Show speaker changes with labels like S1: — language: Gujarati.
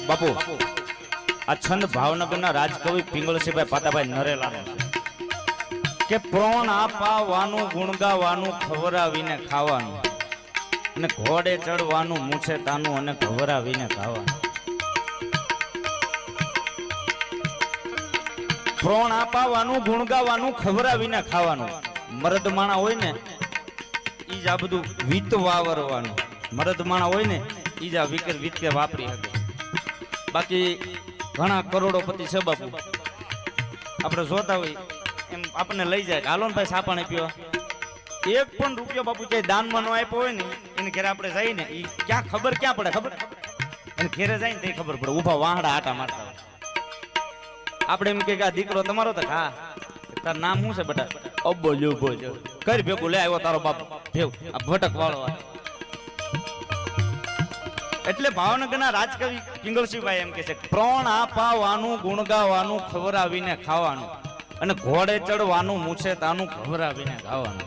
S1: બાપુ આ છંદ ભાવનગરના રાજકવિ પિંગળસિંહભાઈ પાતાભાઈ નરેલાનો છે કે પ્રોણ આપાવાનું ગુણ ગાવાનું ખવરાવીને ખાવાનું અને ઘોડે ચડવાનું મૂછે તાનું અને ખવરાવીને ખાવાનું. પ્રોણ આપાવાનું ગુણ ગાવાનું ખવરાવીને ખાવાનું. મરદ માણા હોય ને ઈ જ આ બધું વીત વાવરવાનું. મરદ માણા હોય ને ઈ જ આ વીતે વાપરી શકે. બાકી ઘણા કરોડોપતિ છે બાપુ, આપણે જોતા હોય એમ આપણને લઈ જાય હાલો ને ભાઈ સા પાણી પીવા. એક પણ રૂપિયો બાપુ ક્યાંય દાનમાં ન આપ્યો હોય ને એને ઘરે આપણે જઈએ ને એ ક્યાં ખબર ક્યાં પડે ખબર એને ઘેરે જાય ને તે ખબર પડે. ઊભા વાહડા આટા મારતા હોય. આપણે એમ કે આ દીકરો તમારો તો હા તાર નામ શું છે બેટા? અબ્બો જો કરી ભેગું લે આવ્યો તારો બાપ ભેગું આ ભટક વાળો. એટલે ભાવનગરના રાજકવિ પિંગળસિંહભાઈ એમ કે છે પ્રોણ આપાવાનું ગુણ ગાવાનું ખવરાવીને ખાવાનું અને ઘોડે ચડવાનું મૂછે તાનું ખવરાવીને ખાવાનું.